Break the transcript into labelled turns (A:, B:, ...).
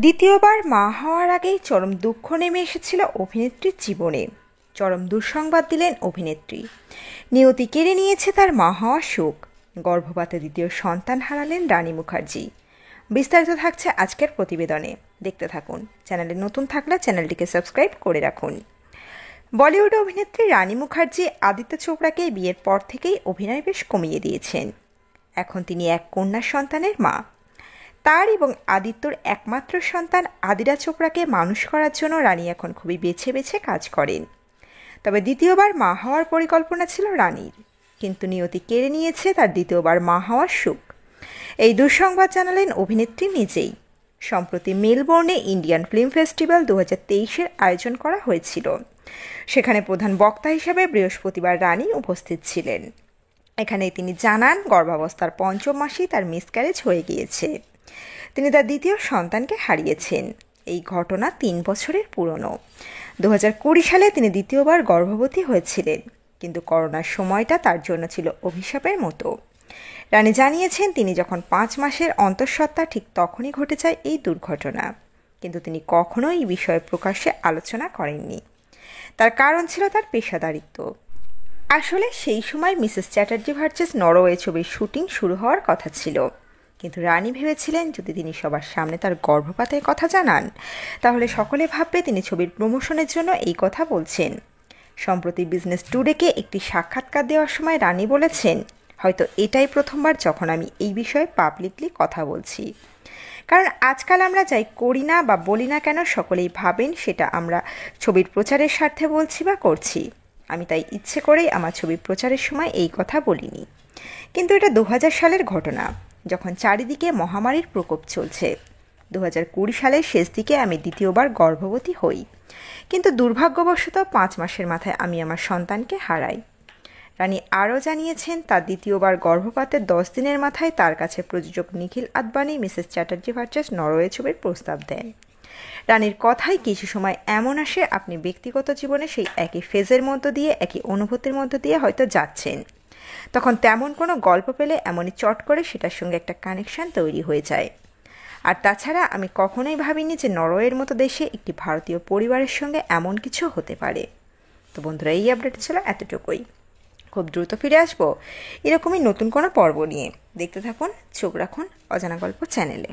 A: দ্বিতীয়বার মা হওয়ার আগেই চরম দুঃখ নেমে এসেছিল অভিনেত্রীর জীবনে। চরম দুঃসংবাদ দিলেন অভিনেত্রী। নিয়তি কেড়ে নিয়েছে তার মা হওয়ার সুখ। গর্ভপাতে দ্বিতীয় সন্তান হারালেন রানী মুখার্জি। বিস্তারিত থাকছে আজকের প্রতিবেদনে, দেখতে থাকুন। চ্যানেলে নতুন থাকলে চ্যানেলটিকে সাবস্ক্রাইব করে রাখুন। বলিউড অভিনেত্রী রানী মুখার্জি আদিত্য চোপড়াকে বিয়ের পর থেকেই অভিনয় বেশ কমিয়ে দিয়েছেন। এখন তিনি এক কন্যা সন্তানের মা। তার এবং আদিত্যর একমাত্র সন্তান আদিরা চোপড়াকে মানুষ করার জন্য রানী এখন খুবই বেছে বেছে কাজ করেন। তবে দ্বিতীয়বার মা হওয়ার পরিকল্পনা ছিল রানীর, কিন্তু নিয়তি কেড়ে নিয়েছে তার দ্বিতীয়বার মা হওয়ার সুখ। এই দুঃসংবাদ জানালেন অভিনেত্রী নিজেই। সম্প্রতি মেলবোর্নে ইন্ডিয়ান ফিল্ম ফেস্টিভ্যাল 2023-এর আয়োজন করা হয়েছিল। সেখানে প্রধান বক্তা হিসেবে বৃহস্পতিবার রানী উপস্থিত ছিলেন। এখানে তিনি জানান, গর্ভাবস্থার পঞ্চম মাসেই তার মিসক্যারেজ হয়ে গিয়েছে। তিনি তার দ্বিতীয় সন্তানকে হারিয়েছেন। এই ঘটনা 3 বছরের পুরনো। 2020 সালে তিনি দ্বিতীয়বার গর্ভবতী হয়েছিলেন, কিন্তু করোনার সময়টা তার জন্য ছিল অভিশাপের মতো। রানী জানিয়েছেন, তিনি যখন 5 মাসের অন্তঃসত্ত্বা ঠিক তখনই ঘটে যায় এই দুর্ঘটনা, কিন্তু তিনি কখনোই এই বিষয়ে প্রকাশ্যে আলোচনা করেননি। তার কারণ ছিল তার পেশাদারিত্ব। আসলে সেই সময় মিসেস চ্যাটার্জি ভার্সেস নরওয়ে ছবির শুটিং শুরু হওয়ার কথা ছিল, কিন্তু রানী ভেবেছিলেন যদি তিনি সবার সামনে তার গর্ভপাতের কথা জানান, তাহলে সকলে ভাববে তিনি ছবির প্রমোশনের জন্য এই কথা বলছেন। সম্প্রতি বিজনেস টুডেকে একটি সাক্ষাৎকার দেওয়ার সময় রানী বলেছেন, হয়তো এটাই প্রথমবার যখন আমি এই বিষয়ে পাবলিকলি কথা বলছি। কারণ আজকাল আমরা যাই করি না বা বলি না কেন, সকলেই ভাবেন সেটা আমরা ছবির প্রচারের স্বার্থে বলছি বা করছি। আমি তাই ইচ্ছে করেই আমার ছবির প্রচারের সময় এই কথা বলিনি। কিন্তু এটা 2000 সালের ঘটনা, যখন চারিদিকে মহামারীর প্রকোপ চলছে। 2020 সালের শেষ দিকে আমি দ্বিতীয়বার গর্ভবতী হই, কিন্তু দুর্ভাগ্যবশত 5 মাসের মাথায় আমি আমার সন্তানকে হারাই। রানী আরও জানিয়েছেন, তার দ্বিতীয়বার গর্ভপাতের 10 দিনের মাথায় তার কাছে প্রযোজক Nikhil Advani Mrs Chatterjee versus Norway ছবির প্রস্তাব দেন। রানীর কথায় কিছু সময় এমন আসে, আপনি ব্যক্তিগত জীবনে সেই একই ফেজের মধ্য দিয়ে, একই অনুভূতির মধ্য দিয়ে হয়তো যাচ্ছেন। তখন তেমন কোনো গল্প পেলে এমনই চট করে সেটার সঙ্গে একটা কানেকশন তৈরি হয়ে যায়। আর তাছাড়া আমি কখনোই ভাবিনি যে নরওয়ের মতো দেশে একটি ভারতীয় পরিবারের সঙ্গে এমন কিছু হতে পারে। তো বন্ধুরা, এই আপডেট ছিল এতটুকুই। খুব দ্রুত ফিরে আসবো এরকমই নতুন কোনো পর্ব নিয়ে। দেখতে থাকুন, চোখ রাখুন অজানা গল্প চ্যানেলে।